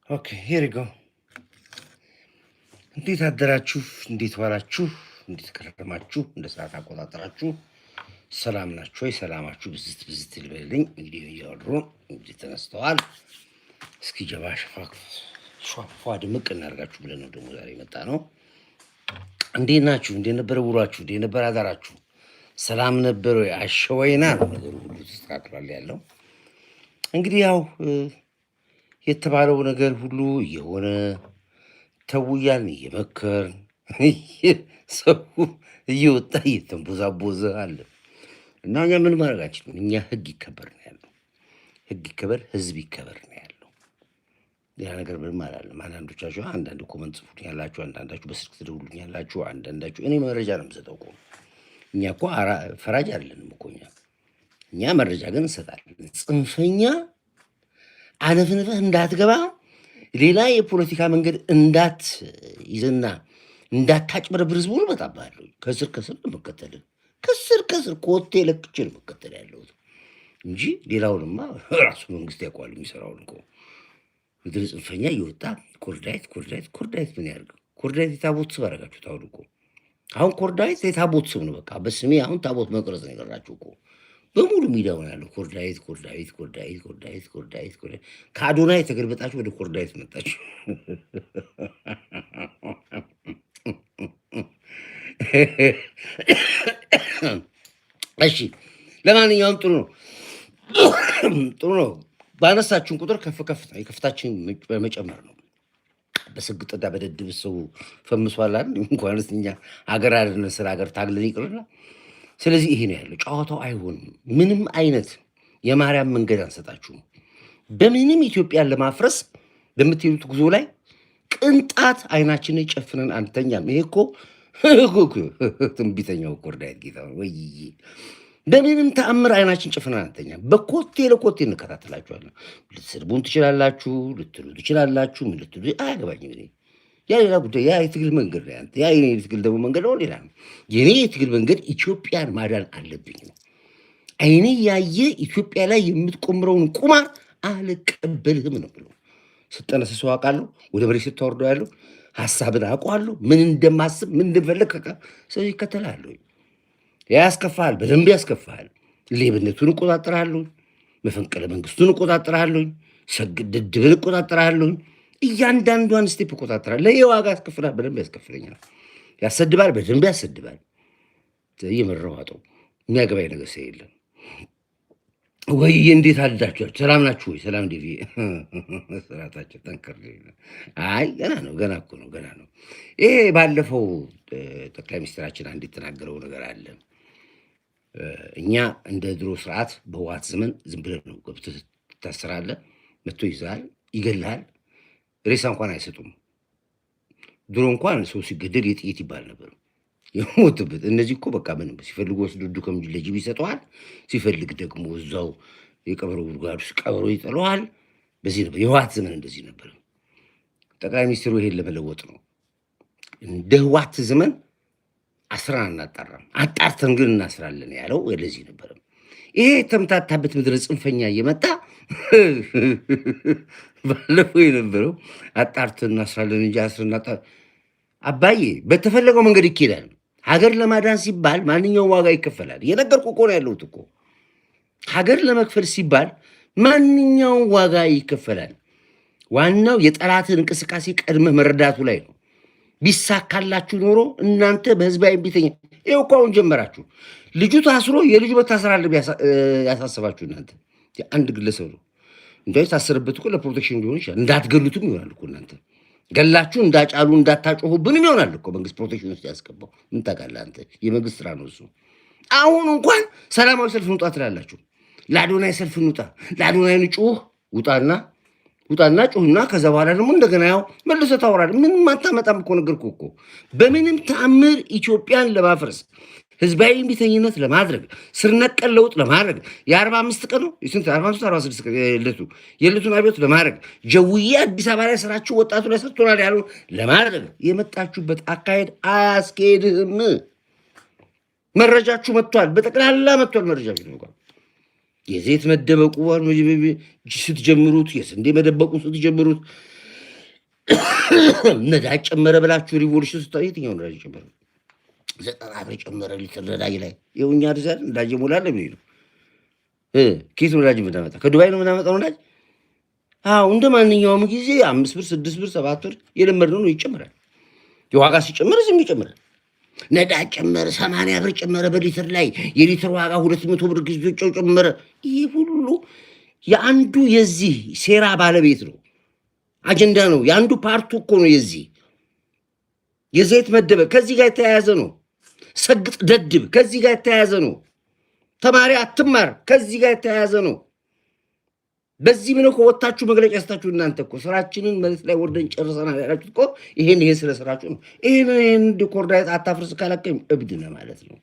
Okay, here we go. እንዴት አደራችሁ? እንዴት ዋላችሁ? እንዴት ከረማችሁ? እንደ ሰዓት አቆጣጠራችሁ ሰላም ናችሁ ወይ? ሰላማችሁ ብዝት ይልበልኝ። እንግዲህ እያወሩ እንግዲህ ተነስተዋል። እስኪ ጀባ ሸፋ ድምቅ እናርጋችሁ ብለን ነው ደግሞ ዛሬ መጣ ነው። እንዴት ናችሁ? እንዴት ነበር ውሏችሁ? እንዴት ነበር አዳራችሁ? ሰላም ነበር ወይ? አሸወይና ነገሩ ሁሉ ተስተካክሏል ያለው እንግዲህ ያው የተባለው ነገር ሁሉ የሆነ ተውያልን እየመከርን ሰው እየወጣ እየተንቦዛቦዘ አለ እና እኛ ምን ማድረግ አንችልም። እኛ ህግ ይከበር ነው ያለው። ህግ ይከበር፣ ህዝብ ይከበር ነው ያለው። ያ ነገር ምንም አላለም። አንዳንዶቻችሁ አንዳንድ ኮመንት ጽፉልኝ ያላችሁ፣ አንዳንዳችሁ በስልክ ትደውሉልኝ ያላችሁ፣ አንዳንዳችሁ እኔ መረጃ ነው የምሰጠው እኮ። እኛ እኮ ፈራጅ አይደለንም እኮ እኛ መረጃ ግን እንሰጣለን። ጽንፈኛ አነፍንፈህ እንዳትገባ ሌላ የፖለቲካ መንገድ እንዳትይዝና እንዳታጭበረብር ህዝቡን እመጣብሃለሁ። ከስር ነው የምከተልህ። ከስር ኮቴ ለክቼ ነው የምከተል ያለሁት እንጂ ሌላውንማ ራሱ መንግስት ያውቀዋል የሚሰራውን እኮ። ምድር ጽንፈኛ እየወጣ ኮርዳይት ምን ያደርግ? ኮርዳይት የታቦት ስም አደረጋችሁ ታውዱ እኮ። አሁን ኮርዳይት የታቦት ስም ነው በቃ። በስሜ አሁን ታቦት መቅረጽ ነው የቀራችሁ እኮ። በሙሉ ሚዲያውን ያለው ኮርዳይት። ከአዶናይ ተገልበጣችሁ ወደ ኮርዳይት መጣችሁ። እሺ፣ ለማንኛውም ጥሩ ነው። ባነሳችሁን ቁጥር ከፍታችን በመጨመር ነው። በስግጥና በደድብ ሰው ፈምሷላል። እንኳንስ እኛ ሀገር አይደለም ስለ ሀገር ታግለን ይቅርና ስለዚህ ይሄ ነው ያለው። ጨዋታው አይሆንም። ምንም አይነት የማርያም መንገድ አንሰጣችሁም። በምንም ኢትዮጵያን ለማፍረስ በምትሄዱት ጉዞ ላይ ቅንጣት አይናችንን ጨፍነን አንተኛም። ይሄ እኮ ትንቢተኛው ኮርዳይት ጌታ ወይ በምንም ተአምር አይናችን ጨፍነን አንተኛም። በኮቴ ለኮቴ እንከታተላችኋለን። ልትስድቡን ትችላላችሁ፣ ልትሉ ትችላላችሁ። ምን ልትሉ አያገባኝም። ያ ሌላ ጉዳይ። ያ የትግል መንገድ ነው ያንተ። ያ የኔ የትግል ደግሞ መንገድ ነው ሌላ ነው። የኔ የትግል መንገድ ኢትዮጵያን ማዳን አለብኝ ነው። አይኔ ያየ ኢትዮጵያ ላይ የምትቆምረውን ቁማር አልቀበልህም ነው ብሎ ስጠነስሰው አውቃለሁ። ወደ መሬት ስታወርደው ያለው ሀሳብን አውቀዋለሁ። ምን እንደማስብ ምን እንደፈለግ ስለዚህ ይከተላለሁ። ያ ያስከፋሃል፣ በደንብ ያስከፋሃል። ሌብነቱን እቆጣጠራለሁ፣ መፈንቅለ መንግስቱን እቆጣጠራለሁ፣ ድድብን እቆጣጠራለሁ። እያንዳንዷን ስቴፕ እቆጣጠራለሁ። ለየዋጋ ያስከፍላል፣ በደንብ ያስከፍለኛል። ያሰድባል፣ በደንብ ያሰድባል። እየመረዋጠው የሚያገባኝ ነገር የለም። ወይ እንዴት አዳችኋል? ሰላም ናችሁ ወይ? ሰላም ዲቪ ስራታቸው ጠንከር። አይ ገና ነው፣ ገና እኮ ነው፣ ገና ነው። ይሄ ባለፈው ጠቅላይ ሚኒስትራችን አንድ የተናገረው ነገር አለ። እኛ እንደ ድሮ ስርዓት በህወሓት ዘመን ዝም ብለን ነው ገብተህ ትታሰራለህ፣ መጥቶ ይዛል፣ ይገልሃል። ሬሳ እንኳን አይሰጡም። ድሮ እንኳን ሰው ሲገደል የጥይት ይባል ነበር የሞትበት። እነዚህ እኮ በቃ ምንም ሲፈልጉ ወስዱ ለጅብ ይሰጠዋል፣ ሲፈልግ ደግሞ እዛው የቀበሮ ጉድጓድ ውስጥ ቀበሮ ይጥለዋል። በዚህ ነበር የህወሓት ዘመን፣ እንደዚህ ነበር። ጠቅላይ ሚኒስትሩ ይሄን ለመለወጥ ነው። እንደ ህወሓት ዘመን አስረን አናጣራም፣ አጣርተን ግን እናስራለን ያለው ለዚህ ነበር። ይሄ የተምታታበት ምድረ ጽንፈኛ እየመጣ ባለፈው የነበረው አጣርተን እናስራለን እንጂ አስረን አባዬ በተፈለገው መንገድ ይኬዳል። ሀገር ለማዳን ሲባል ማንኛውም ዋጋ ይከፈላል። የነገርኩ እኮ ነው ያለሁት እኮ። ሀገር ለመክፈል ሲባል ማንኛውም ዋጋ ይከፈላል። ዋናው የጠላትን እንቅስቃሴ ቀድመህ መረዳቱ ላይ ነው። ቢሳካላችሁ ኖሮ እናንተ በህዝባዊ ቢተኛ ይኸው እኮ አሁን ጀመራችሁ። ልጁ ታስሮ የልጁ መታሰር አለ ያሳስባችሁ እናንተ። አንድ ግለሰብ ነው እንደ ታሰረበት እኮ ለፕሮቴክሽን ሊሆን ይችላል። እንዳትገሉትም ይሆናል እኮ እናንተ ገላችሁ እንዳጫሉ እንዳታጮሁብንም ይሆናል እኮ መንግስት ፕሮቴክሽን ውስጥ ያስገባው። ምን ታውቃለህ አንተ? የመንግስት ስራ ነው እሱ። አሁን እንኳን ሰላማዊ ሰልፍ እንውጣ ትላላችሁ። ለአዶናይ ሰልፍ እንውጣ፣ ለአዶናይ ንጩህ ውጣና ጩህና ከዛ በኋላ ደግሞ እንደገና ያው መልሰህ ታወራለህ። ምንም አታመጣም እኮ ነገርኩህ እኮ። በምንም ተአምር ኢትዮጵያን ለማፍረስ ህዝባዊ እምቢተኝነት ለማድረግ ስር ነቀል ለውጥ ለማድረግ የ45 ቀን ነው 46 ቀን የዕለቱን አብዮት ለማድረግ ጀውዬ አዲስ አበባ ላይ ስራችሁ ወጣቱ ላይ ሰጥቶናል ያሉ ለማድረግ የመጣችሁበት አካሄድ አያስኬድህም። መረጃችሁ መጥቷል፣ በጠቅላላ መጥቷል መረጃችሁ ነው። የዘይት መደበቁ ስትጀምሩት፣ የስንዴ መደበቁ ስትጀምሩት፣ ነዳጅ ጨመረ ብላችሁ ሪቮሉሽን ስታዩ የትኛው ነዳጅ ጨመረ? 90 ብር ጨመረ ሊትር ነዳጅ ላይ የውኛ ዲዛይን ነዳጅ ሞላለ ምን ነው ኬስ ነዳጅ ምናመጣ ከዱባይ ነው ምናመጣው ነዳጅ። አዎ እንደ ማንኛውም ጊዜ 5 ብር 6 ብር 7 ብር የለመድነው ነው ይጨምራል። የዋጋ ሲጨምር ዝም ይጨምራል። ነዳጅ ጨመረ 80 ብር ጨመረ በሊትር ላይ የሊትር ዋጋ 200 ብር ግዝቸው ጨመረ። ይሄ ሁሉ የአንዱ የዚህ ሴራ ባለቤት ነው፣ አጀንዳ ነው። የአንዱ ፓርቱ እኮ ነው የዚህ የዘይት መደበ ከዚህ ጋር የተያያዘ ነው። ሰግጥ ደድብ ከዚህ ጋር የተያያዘ ነው። ተማሪ አትማር ከዚህ ጋር የተያያዘ ነው። በዚህ ምን እኮ ወጣችሁ መግለጫ ያስታችሁ እናንተ እኮ ስራችንን መሬት ላይ ወርደን ጨርሰናል ያላችሁት እኮ ይሄን ስለ ስራችሁ ነው። ይሄን ዲኮርዳይት አታፍርስ ካላከም እብድ ነው ማለት ነው።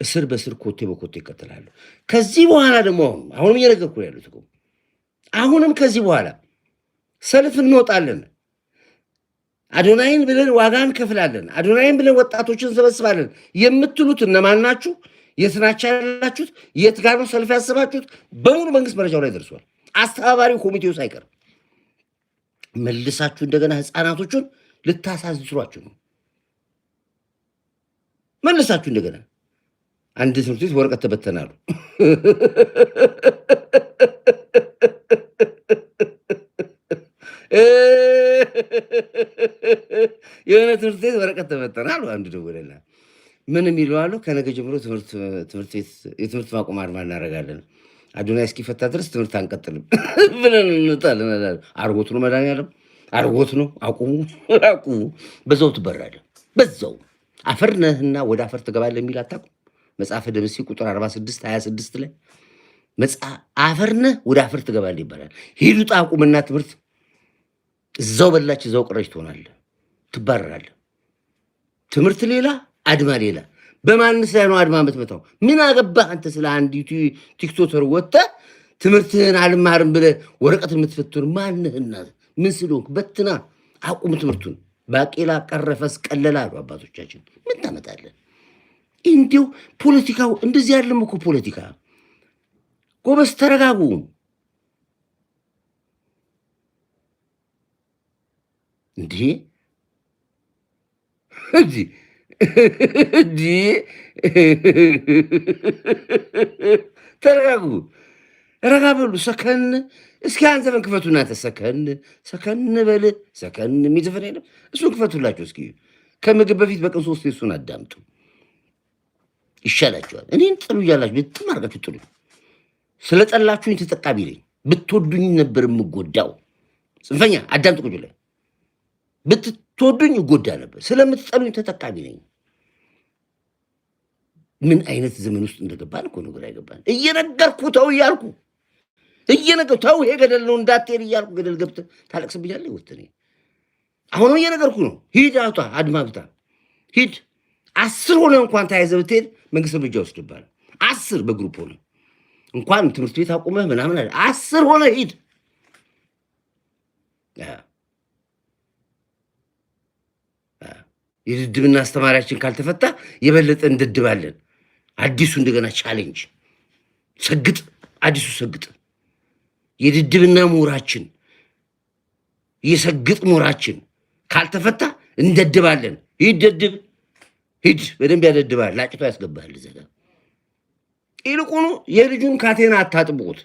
እስር በስር ኮቴ በኮቴ ይከተላሉ። ከዚህ በኋላ ደግሞ አሁንም እየነገርኩ ያሉት እኮ አሁንም ከዚህ በኋላ ሰልፍ እንወጣለን። አዶናይን ብለን ዋጋ እንከፍላለን። አዶናይን ብለን ወጣቶችን ሰበስባለን የምትሉት እነማን ናችሁ? የት ናችሁ ያላችሁት? የት ጋር ነው ሰልፍ ያሰባችሁት? በሙሉ መንግስት መረጃው ላይ ደርሷል። አስተባባሪው ኮሚቴው ሳይቀር መልሳችሁ እንደገና ህፃናቶቹን ልታሳዝሯቸው ነው። መልሳችሁ እንደገና አንድ ትምህርት ቤት ወረቀት ተበተናሉ። የሆነ ትምህርት ቤት ወረቀት ተበተናሉ። አንድ ደወለላ ምን የሚለዋሉ ከነገ ጀምሮ ትምህርት ቤት የትምህርት ማቆም አድማ እናደርጋለን፣ አዶናይ እስኪፈታ ድረስ ትምህርት አንቀጥልም ብለን እንጣለን። አርጎት ነው መድኃኒዓለም አርጎት ነው። አቁሙ አቁሙ። በዛው ትበራለህ። በዛው አፈር ነህና ወደ አፈር ትገባለህ የሚል አታውቁም? መጽሐፈ ደምሴ ቁጥር 46 26 ላይ አፈር ነህ ወደ አፈር ትገባለህ ይባላል። ሂዱ ጣቁምና ትምህርት እዛው በላች እዛው ቀረች ትሆናለህ፣ ትባረራለህ። ትምህርት ሌላ አድማ ሌላ። በማንስ ላይ ነው አድማ የምትመታው? ምን አገባህ አንተ? ስለ አንድ ቲክቶከር ወጥተህ ትምህርትህን አልማርም ብለህ ወረቀት የምትፈትኑ ማንህና ምን ስለሆንክ? በትና አቁም ትምህርቱን። ባቄላ ቀረፈስ ቀለላ አሉ አባቶቻችን። ምን ታመጣለህ? እንዲሁ ፖለቲካው እንደዚህ ያለም እኮ ፖለቲካ። ጎበዝ ተረጋጉ። እንዲህ ተረጋጉ፣ ረጋ በሉ፣ ሰከን። እስኪ አንድ ዘፈን ክፈቱ እናንተ። ሰከን በል። ሰከን የሚዘፈን የለም እሱን ክፈቱላቸው እስኪ። ከምግብ በፊት በቀን 3 እሱን አዳምጡ ይሻላችኋል። እኔን ጥሉ እያላችሁ ብትም አድርጋችሁ ጥሉ። ስለጠላችሁኝ ተጠቃሚ ነኝ። ብትወዱኝ ነበር የምጎዳው። ጽንፈኛ አዳምጥ ቁጭ ላይ ብትወዱኝ ይጎዳ ነበር። ስለምትጠሉኝ ተጠቃሚ ነኝ። ምን አይነት ዘመን ውስጥ እንደገባን እኮ ነው ግራ ይገባን። እየነገርኩ ተው እያልኩ ተው ይሄ ገደል ነው እንዳትሄድ እያልኩ ገደል ገብተህ ታለቅስብኛለህ። ወጥኔ አሁንም እየነገርኩ ነው። ሂድ አውጣ አድማ ብታ ሂድ። 10 ሆነ እንኳን ተያይዘህ ብትሄድ መንግስት እርምጃ ወስድብሃል። 10 በግሩፕ ሆነ እንኳን ትምህርት ቤት አቁመህ ምናምን 10 ሆነ ሂድ። የድድብና አስተማሪያችን ካልተፈታ የበለጠ እንደድባለን። አዲሱ እንደገና ቻሌንጅ ሰግጥ። አዲሱ ሰግጥ። የድድብና ምሁራችን የሰግጥ ምሁራችን ካልተፈታ እንደድባለን። ሂድ ደድብ ሂድ። በደንብ ያደድባል። ላጭቶ ያስገባል። ዘጋ ይልቁኑ የልጁን ካቴና አታጥብቁት።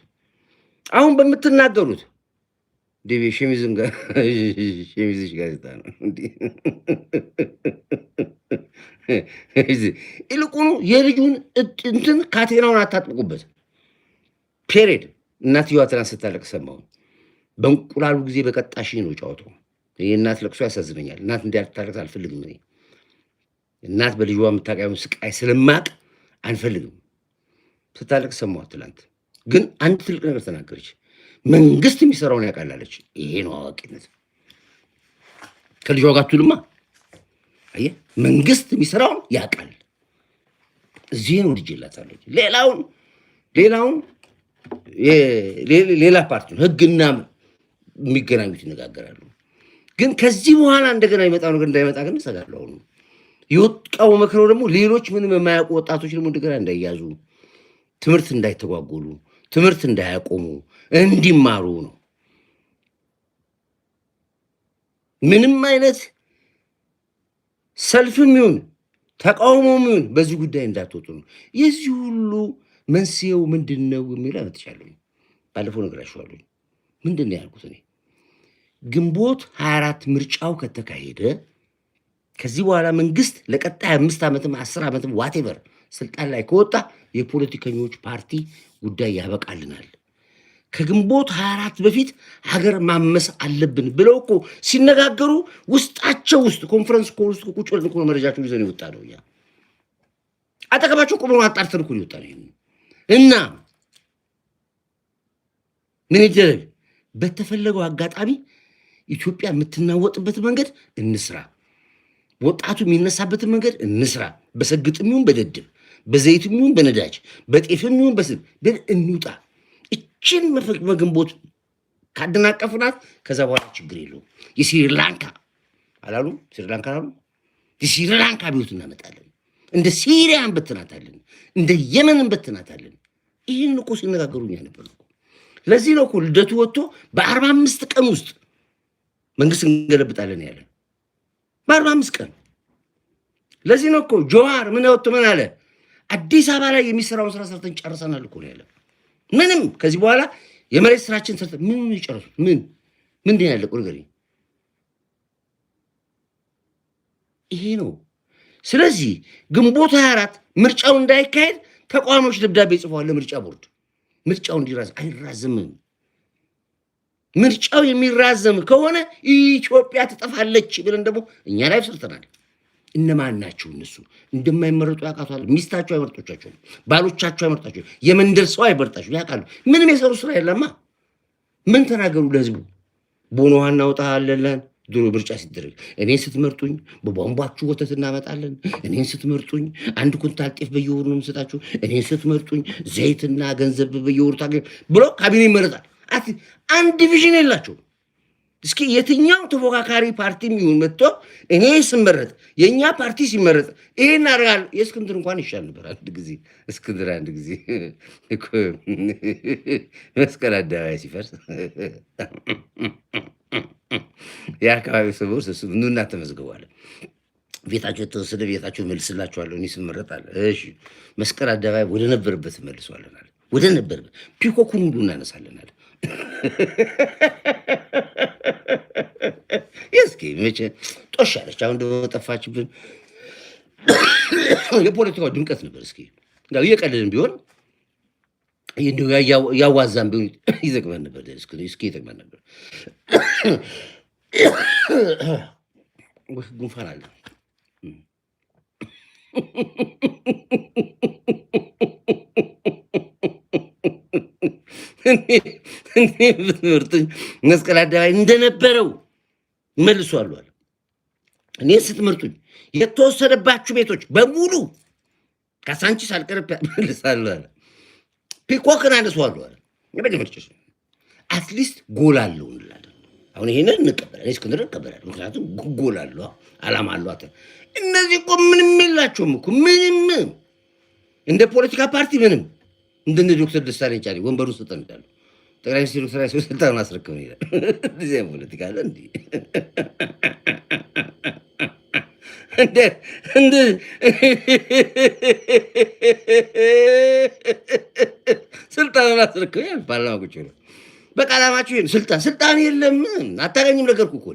አሁን በምትናገሩት ዴቪ ሸሚዝም ጋር ሸሚዝሽ ጋዜጣ ነው እንዴ? ይልቁኑ የልጁን እንትን ካቴናውን አታጥብቁበት። ፔሬድ። እናትየዋ ትናንት ስታለቅስ ሰማሁ። በእንቁላሉ ጊዜ በቀጣሽ ነው ጫወተው። የእናት ለቅሶ ያሳዝነኛል። እናት እንዲያታለቅስ አልፈልግም። እኔ እናት በልጇ የምታውቀውን ስቃይ ስለማቅ አንፈልግም። ስታለቅስ ሰማሁ ትናንት። ግን አንድ ትልቅ ነገር ተናገረች። መንግስት የሚሰራውን ያውቃላለች። ይሄ ነው አዋቂነት። ከልጇ ጋር ትውልማ። አየህ፣ መንግስት የሚሰራውን ያውቃል። እዚህ ነው ልጅ ይላታለች። ሌላውን ሌላ ፓርቲ ነው ህግና የሚገናኙት ይነጋገራሉ። ግን ከዚህ በኋላ እንደገና ይመጣ ነገር እንዳይመጣ ግን እሰጋለሁ። አሁን የወጣው መክረው ደግሞ ሌሎች ምንም የማያውቁ ወጣቶች ደግሞ እንደገና እንዳይያዙ፣ ትምህርት እንዳይተጓጎሉ፣ ትምህርት እንዳያቆሙ እንዲማሩ ነው። ምንም አይነት ሰልፍም ይሁን ተቃውሞም ይሁን በዚህ ጉዳይ እንዳትወጡ ነው። የዚህ ሁሉ መንስኤው ምንድነው የሚለው አመጣለሁ። ባለፈው ነግራችኋለሁ። ምንድነው ያልኩት እኔ ግንቦት 24 ምርጫው ከተካሄደ ከዚህ በኋላ መንግስት ለቀጣይ 5 ዓመትም 10 ዓመትም ዋቴቨር ስልጣን ላይ ከወጣ የፖለቲከኞች ፓርቲ ጉዳይ ያበቃልናል። ከግንቦት 24 በፊት ሀገር ማመስ አለብን ብለው እኮ ሲነጋገሩ ውስጣቸው ውስጥ ኮንፈረንስ ኮል ውስጥ ቁጭ ብለን እኮ መረጃቸውን ይዘን ይወጣ ነው። ያ አጠገባቸው ቆመው አጣርተን እኮ ይወጣ ነው። እና ምን ይደረግ? በተፈለገው አጋጣሚ ኢትዮጵያ የምትናወጥበት መንገድ እንስራ። ወጣቱ የሚነሳበትን መንገድ እንስራ። በሰግጥም ይሁን በደድብ በዘይትም ይሁን በነዳጅ በጤፍም ይሁን በስብ እንውጣ። እችን መግንቦት ካደናቀፍናት ከዛ በኋላ ችግር የለውም። የስሪላንካ አላሉ ስሪላንካ አላሉ የስሪላንካ ቢሆት እናመጣለን። እንደ ሲሪያ እንበትናታለን፣ እንደ የመን እንበትናታለን። ይህን እኮ ሲነጋገሩኛ ነበር እኮ። ለዚህ ነው እኮ ልደቱ ወጥቶ በ45 ቀን ውስጥ መንግስት እንገለብጣለን ያለ በ45 ቀን። ለዚህ ነው እኮ ጆዋር ምን ወጥቶ ምን አለ? አዲስ አበባ ላይ የሚሰራውን ስራ ሰርተን ጨርሰናል እኮ ነው ያለ። ምንም ከዚህ በኋላ የመሬት ስራችን ሰርተን ምን ይጨርሱት? ምን ያለ ቁርገሪ ይሄ ነው። ስለዚህ ግንቦት 24 ምርጫው እንዳይካሄድ ተቋሞች ደብዳቤ ጽፈዋል ለምርጫ ቦርድ። ምርጫው እንዲራዘም አይራዘምም። ምርጫው የሚራዘም ከሆነ ኢትዮጵያ ትጠፋለች ብለን ደግሞ እኛ ላይ ሰርተናል። እነማን ናቸው እነሱ? እንደማይመረጡ ያውቃሉ። ሚስታቸው አይመርጦቻቸው፣ ባሎቻቸው አይመርጣቸው፣ የመንደር ሰው አይመርጣቸው ያውቃሉ። ምንም የሰሩ ስራ የለማ። ምን ተናገሩ ለህዝቡ? ቦኖ ውሃ እናወጣለን። ድሮ ምርጫ ሲደረግ እኔን ስትመርጡኝ በቧንቧችሁ ወተት እናመጣለን፣ እኔን ስትመርጡኝ 1 ኩንታል ጤፍ በየወሩ ነው የምሰጣችሁ፣ እኔን ስትመርጡኝ ዘይትና ገንዘብ በየወሩ ታገኝ ብሎ ካቢኔ ይመረጣል። አንድ ዲቪዥን የላቸው። እስኪ የትኛው ተፎካካሪ ፓርቲ የሚሆን መጥቶ እኔ ስመረጥ የኛ ፓርቲ ሲመረጥ ይሄን አርጋል። የእስክንድር እንኳን ይሻል ነበር። አንድ ጊዜ መስቀል አደባባይ ሲፈርስ የአካባቢ ሰዎች እሱ ኑና ተመዝግቧል። ቤታቸው የተወሰደ ቤታቸው መልስላችኋለሁ እኔ ስመረጥ አለ። እሺ መስቀል አደባባይ ወደ ነበረበት መልሷለናል። ወደ ነበረበት ፒኮኩን ሁሉ እናነሳለናል። እስኪ መቼ ጦሻለች። አሁን ደግሞ ጠፋችብን። የፖለቲካው ድምቀት ነበር። እስኪ እንዳው እየቀለድን ቢሆን እንደው ያዋዛን ቢሆን ይዘግበን ነበር። እስኪ ይጠቅመን ነበር። ጉንፋን አለ። እኔ ብትመርጡኝ መስቀል አደባባይ እንደነበረው መልሷሉ አለ። እኔ ስትመርጡኝ የተወሰደባችሁ ቤቶች በሙሉ ካሳንቺስ አልቀረብ መልሳሉ አለ። ፒኮክን አነሷሉ አለ። የመጀመርጭ አትሊስት ጎል አለው እንላለን። አሁን ይሄንን እንቀበላለን። እስክንድር እንቀበላለን። ምክንያቱም ጎል አለው፣ አላማ አለው። እነዚህ እኮ ምንም የላቸውም እኮ ምንም፣ እንደ ፖለቲካ ፓርቲ ምንም። እንደነ ዶክተር ደሳለኝ ጫኔ ወንበሩን ስጠን ይላሉ። ጠቅላይ ሚኒስትሩ ስራ ስልጣን አስረክበን ይላል። እዚህ ፖለቲካ አለ እንዴ? እንደ ስልጣን አስረክበን ይላል። ፓርላማ ቁጭ ብሎ በቃ ዓላማችሁ ይሄን ስልጣን የለም አታገኝም ነገርኩ እኮ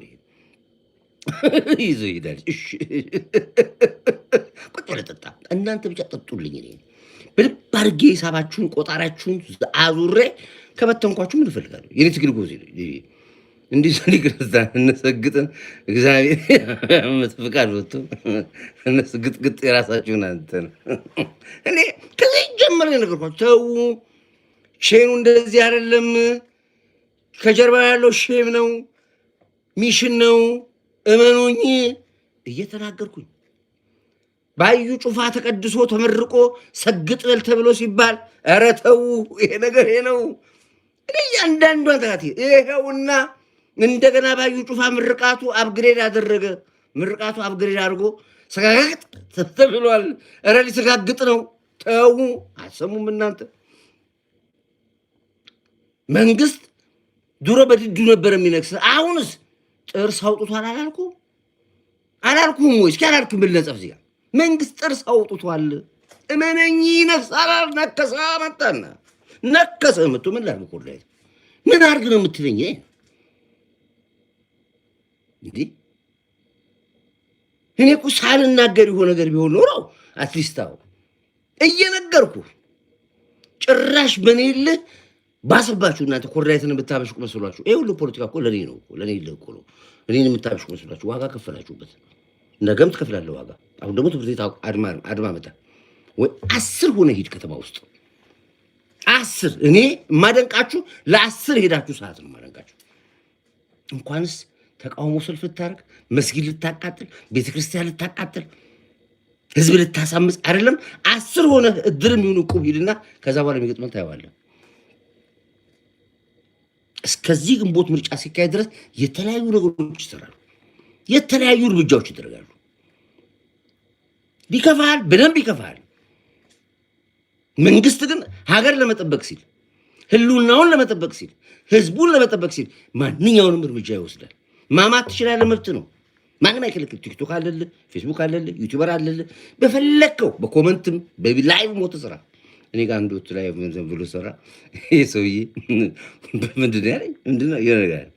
ይዞ ይሄዳል። እሺ ቁጭ ብለህ ጠጣ። እናንተ ብቻ ጠጡልኝ። እኔ በልብ አድርጌ ሂሳባችሁን ቆጣሪያችሁን አዙሬ ከበተንኳችሁ ምን እፈልጋለሁ? የኔ ትግል ጎዜ እንዲህ ሰኒ ክርስቲያን እነሰግጥን እግዚአብሔር ፍቃድ ወጥቶ እነስግጥግጥ የራሳችሁን አንተን እኔ ከዚህ ጀምሬ ነገርኳችሁ። ተው ሼኑ እንደዚህ አይደለም። ከጀርባ ያለው ሼም ነው፣ ሚሽን ነው። እመኑኝ እየተናገርኩኝ ባዩ ጩፋ ተቀድሶ ተመርቆ ሰግጥ በል ተብሎ ሲባል ኧረ ተው ይሄ ነገር ይሄ ነው። እያንዳንዷን ተካቴ ይሄውና እንደገና ባዩ ጩፋ ምርቃቱ አፕግሬድ አደረገ። ምርቃቱ አፕግሬድ አድርጎ ሰጋግጥ ተብሏል። ኧረ ሊሰጋግጥ ነው። ተው አሰሙም እናንተ። መንግስት ድሮ በድዱ ነበር የሚነግስ። አሁንስ ጥርስ አውጥቷል አላልኩም ወይ? እስኪ አላልኩም ብል ነጽፍ እዚህ ጋር መንግስት ጥርስ አውጥቷል። እመነኝ ነፍስ አላል ነከሰ መጣና ነከሰ መጥቶ ምን ላድርግ ኮርዳይ ምን አድርግ ነው የምትለኝ እንዴ? እኔ እኮ ሳልናገር የሆነ ነገር ቢሆን ኖሮ አትሊስታው እየነገርኩ ጭራሽ በኔል ባሰባችሁ እናንተ ኮርዳይትን ብታበሽቁ መስሏችሁ። ይሄ ሁሉ ፖለቲካ እኮ ለኔ ነው እኮ ለኔ ይልቁ ነው። እኔን የምታበሽቁ መስሏችሁ ዋጋ ከፈላችሁበት። ነገም ትከፍላለህ ዋጋ። አሁን ደግሞ ትምህርት ቤት አድማ መጣ ወይ 10 ሆነ ሂድ ከተማ ውስጥ 10 እኔ ማደንቃችሁ ለ10 ሄዳችሁ ሰዓት ነው ማደንቃችሁ። እንኳንስ ተቃውሞ ሰልፍ ልታረግ መስጊድ ልታቃጥል ቤተክርስቲያን ልታቃጥል ህዝብ ልታሳምጽ አይደለም 10 ሆነ እድርም ይሁን እቁብ ሂድና ከዛ በኋላ የሚገጥመን ታየዋለህ። እስከዚህ ግንቦት ምርጫ ሲካሄድ ድረስ የተለያዩ ነገሮች ይሰራሉ፣ የተለያዩ እርምጃዎች ይደረጋሉ። ቢከፋል በደንብ ይከፋል። መንግስት ግን ሀገር ለመጠበቅ ሲል ህልውናውን ለመጠበቅ ሲል ህዝቡን ለመጠበቅ ሲል ማንኛውንም እርምጃ ይወስዳል። ማማት ትችላለህ፣ መብት ነው። ማንም አይከለክል። ቲክቶክ አለል፣ ፌስቡክ አለል፣ ዩቲዩበር አለል፣ በፈለከው በኮመንትም በላይቭ ሞት ስራ። እኔ ጋር አንዱ ላይ ብሎ ሰራ። ይሄ ሰውዬ ምንድነው ያለኝ? ምንድነው ይረጋል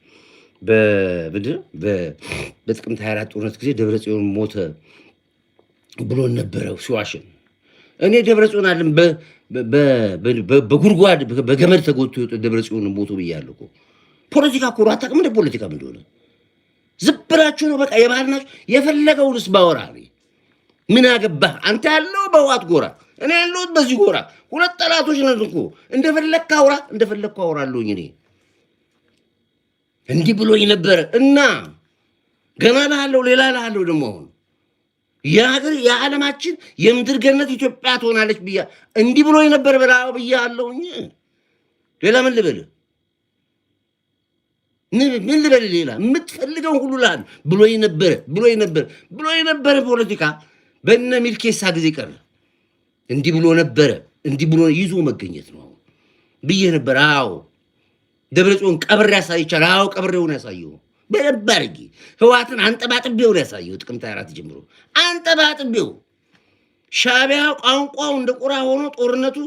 በጥቅምት 24 ጦርነት ጊዜ ደብረጽዮን ሞተ ብሎ ነበረው ሲዋሽን። እኔ ደብረጽዮን አለም በጉርጓድ በገመድ ተጎትቶ ደብረጽዮን ሞቶ ብያለሁ እኮ። ፖለቲካ እኮ አታውቅም እንደ ፖለቲካ ምን እንደሆነ ዝብራችሁ ነው በቃ። የባህልናችሁ የፈለገውንስ ባወራ ምን አገባህ አንተ? ያለው በዋት ጎራ እኔ ያለሁት በዚህ ጎራ። ሁለት ጠላቶች ነን እኮ። እንደፈለግህ አውራ፣ እንደፈለግህ አወራለሁኝ እኔ። እንዲህ ብሎኝ ነበረ እና ገና ላለው ሌላ ላለው ደግሞ አሁን የሀገር የዓለማችን የምድር ገነት ኢትዮጵያ ትሆናለች ብያ እንዲህ ብሎኝ ነበር በላው ብያለሁኝ። ሌላ ምን ልበል? ምን ልበል? ሌላ የምትፈልገው ሁሉ ላል ብሎኝ ነበር። ፖለቲካ በእነ ሚልኬሳ ጊዜ ቀረ። እንዲህ ብሎ ነበረ፣ እንዲህ ብሎ ይዞ መገኘት ነው ብዬ ነበር። አዎ ደብረጽዮን ቀብሬ ያሳይቻል። አዎ ቀብሬውን ያሳየው በደንብ አድርጌ ህዋትን አንጠባጥቤውን ያሳየው። ጥቅምት 24 ጀምሮ አንጠባጥቤው ሻዕቢያ ቋንቋው እንደ ቁራ ሆኖ ጦርነቱ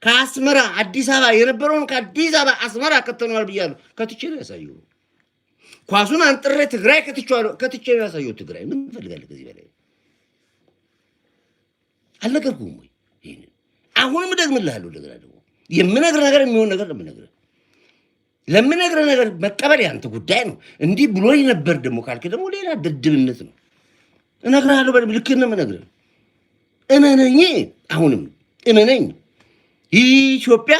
ከአስመራ አዲስ አበባ የነበረውን ከአዲስ አበባ አስመራ ከተነዋል ብያለሁ። ከትቼ ነው ያሳየው። ኳሱን አንጥሬ ትግራይ ከትቼ ነው ያሳየው። ትግራይ ምን ትፈልጋለህ ከዚህ በላይ? አልነገርኩም ወይ? ይሄን አሁንም ደግምልሃለሁ። እንደገና ደግሞ የምነግርህ ነገር የሚሆን ነገር ለምነግርህ ነገር መቀበል ያንተ ጉዳይ ነው። እንዲህ ብሎኝ ነበር ደግሞ ካልክ ደግሞ ሌላ ድድብነት ነው። እነግርሃለሁ ልክ ነው የምነግርህ። እመነኝ፣ አሁንም እመነኝ። ኢትዮጵያ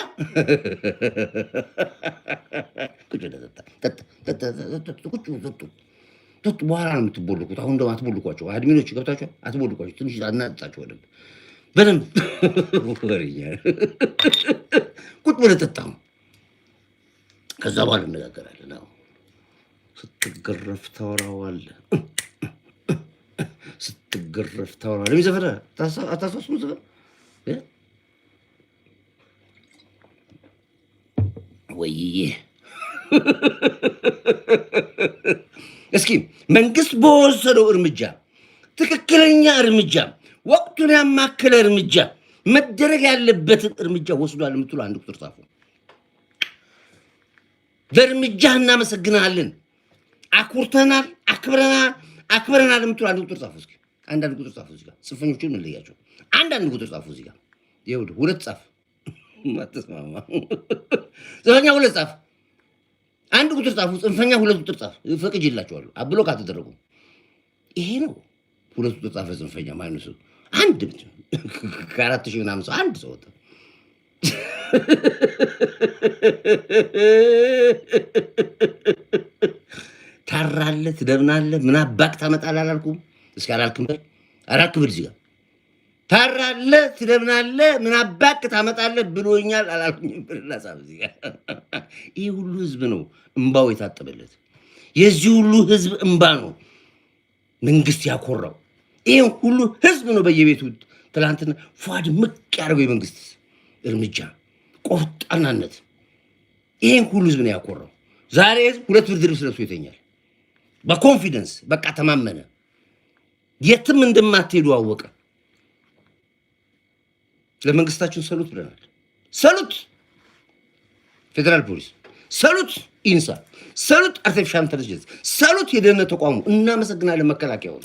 ጠጡ። በኋላ ነው የምትቦልኩት። አሁን ደግሞ አትቦልኳቸው። አድሚኖች ገብታቸው አትቦልኳቸው። ትንሽ አናጥጣቸው በደንብ ቁጭ ብለህ ጠጣ። ከዛ በኋላ እንነጋገራለን። ስትገረፍ ታወራዋለህ። የሚዘፈነ አታሳስሙ ዘፈን ወይዬ። እስኪ መንግስት በወሰደው እርምጃ ትክክለኛ እርምጃ፣ ወቅቱን ያማከለ እርምጃ፣ መደረግ ያለበትን እርምጃ ወስዷል የምትሉ አንድ ቁጥር ጻፉ። በእርምጃ እናመሰግናለን፣ አኩርተናል፣ አክብረናል የምትሉ አንድ ቁጥር ጻፉ። እስኪ አንዳንድ ቁጥር ጻፉ። እዚህ ጋር ጽንፈኞችን ምን ለያቸው? አንዳንድ ቁጥር ጻፉ። እዚህ ጋር ይኸውልህ ሁለት ጻፍ። ማተስማማ ጽንፈኛ ሁለት ጻፍ። አንድ ቁጥር ጻፉ። ጽንፈኛ ሁለት ቁጥር ጻፍ። ፈቅጅላችኋለሁ። አብሎ ካተደረጉ ይሄ ነው። ሁለት ቁጥር ጻፈ ጽንፈኛ ማይነሱ አንድ ብቻ ከ4,000 ምናምን ሰው አንድ ሰው ወጣ። ታራለህ፣ ትደብናለህ፣ ምን አባክ ታመጣለህ አላልኩም? እስኪ አላልክም? አላልክም? እዚህ ጋር ታራለህ፣ ትደብናለህ፣ ምን አባክ ታመጣለህ ብሎኛል አላልኩኝም? ብላሳብ እዚህ ጋር ይህ ሁሉ ህዝብ ነው እምባው የታጠበለት። የዚህ ሁሉ ህዝብ እምባ ነው መንግስት ያኮራው። ይህን ሁሉ ህዝብ ነው በየቤቱ ትላንትና ፏድ ምቅ ያደርገው የመንግስት እርምጃ ቆፍጣናነት። ይህን ሁሉ ህዝብ ነው ያኮራው። ዛሬ ህዝብ ሁለት ብርድ ልብስ ለብሶ ይተኛል። በኮንፊደንስ በቃ ተማመነ። የትም እንደማትሄዱ አወቀ። ለመንግስታችን ሰሉት ብለናል። ሰሉት ፌደራል ፖሊስ፣ ሰሉት ኢንሳ፣ ሰሉት አርቲፊሻል ኢንተለጀንስ፣ ሰሉት የደህንነት ተቋሙ። እናመሰግናለን መከላከያው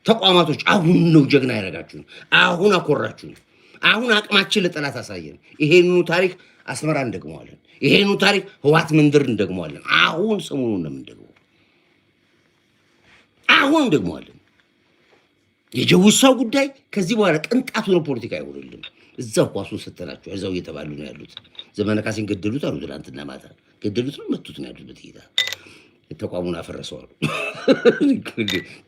ተቋማቶች። አሁን ነው ጀግና ያደረጋችሁን። አሁን አኮራችሁን። አሁን አቅማችን ለጠላት አሳየን። ይሄኑ ታሪክ አስመራ እንደግመዋለን። ይሄኑ ታሪክ ህዋት መንደር እንደግመዋለን። አሁን ሰሞኑን ነው የምንደግመው። አሁን እንደግመዋለን። የጀውሳው ጉዳይ ከዚህ በኋላ ቅንጣት ሆኖ ፖለቲካ አይሆንልም። እዛው ኳሱን ሰተናቸው እዛው እየተባሉ ነው ያሉት። ዘመነ ካሴን ገደሉት አሉ። ትናንትና ማታ ገደሉት ነው መቱት ነው ያሉት። በትይታ ተቋሙን አፈረሰዋል።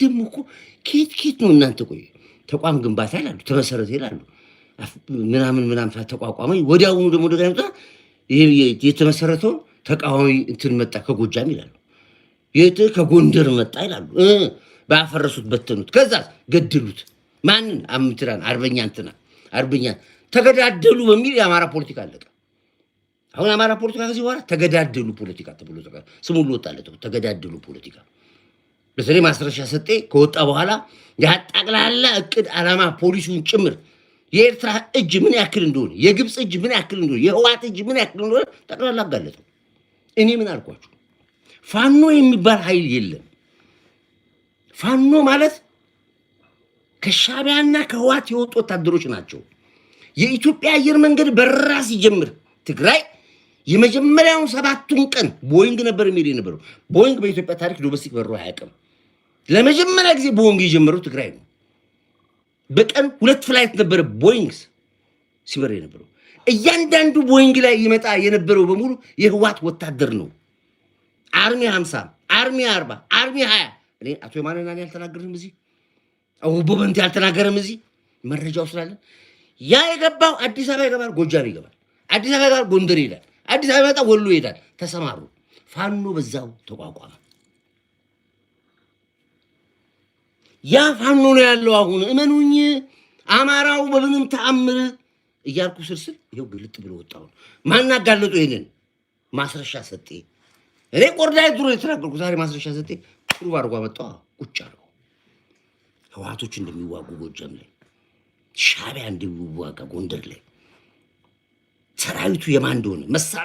ደግሞ እኮ ኬት ነው እናንተ? ቆይ ተቋም ግንባታ ይላሉ፣ ተመሰረተ ይላሉ፣ ምናምን ተቋቋመ። ወዲያውኑ ደግሞ ደጋምጣ ይሄ የተመሰረተው ተቃዋሚ እንትን መጣ ከጎጃም ይላሉ፣ ከጎንደር መጣ ይላሉ። ባፈረሱት በተኑት። ከዛ ገደሉት። ማንን? አምትራን አርበኛ እንትና አርበኛ ተገዳደሉ በሚል የአማራ ፖለቲካ አለቀ። አሁን የአማራ ፖለቲካ ከዚህ በኋላ ተገዳደሉ ፖለቲካ ተብሎ ስሙ ሁሉ ወጣለት። ተገዳደሉ ፖለቲካ። በተለይ ማስረሻ ሰጤ ከወጣ በኋላ ያጠቅላላ እቅድ ዓላማ ፖሊሲውን ጭምር የኤርትራ እጅ ምን ያክል እንደሆነ፣ የግብፅ እጅ ምን ያክል እንደሆነ፣ የህዋት እጅ ምን ያክል እንደሆነ ጠቅላላ አጋለጠው። እኔ ምን አልኳችሁ? ፋኖ የሚባል ኃይል የለም። ፋኖ ማለት ከሻቢያና ከህዋት የወጡ ወታደሮች ናቸው። የኢትዮጵያ አየር መንገድ በረራ ሲጀምር ትግራይ የመጀመሪያውን 7ቱን ቀን ቦይንግ ነበር የሚል የነበረው። ቦይንግ በኢትዮጵያ ታሪክ ዶሜስቲክ በረራ አያውቅም። ለመጀመሪያ ጊዜ ቦይንግ የጀመረው ትግራይ ነው። በቀን 2 ፍላይት ነበረ ቦይንግ ሲበር የነበረው። እያንዳንዱ ቦይንግ ላይ ይመጣ የነበረው በሙሉ የህዋት ወታደር ነው። አርሚ 50፣ አርሚ 40፣ አርሚ 20። እኔ አቶ የማነና ያልተናገርም እዚህ ቦበንት ያልተናገረም እዚህ መረጃው ስላለ ያ የገባው አዲስ አበባ ይገባል፣ ጎጃም ይገባል፣ አዲስ አበባ ይገባል፣ ጎንደር ይሄዳል፣ አዲስ አበባ ይመጣ ወሎ ይሄዳል። ተሰማሩ። ፋኖ በዛው ተቋቋመ። ያ ፋኖ ነው ያለው። አሁን እመኑኝ አማራው በምንም ተአምር እያልኩ ስርስል ይሄው ግልጥ ብሎ ወጣው። ማን አጋለጡ? ይሄንን ማስረሻ ሰጤ። እኔ ቆርዳይ ድሮ የተናገርኩ ዛሬ ማስረሻ ሰጤ ጥሩ አድርጎ አመጣው። ቁጭ አለው። ህወሓቶች እንደሚዋጉ ጎጃም ላይ፣ ሻቢያ እንደሚዋጋ ጎንደር ላይ፣ ሰራዊቱ የማን እንደሆነ መሳሪያ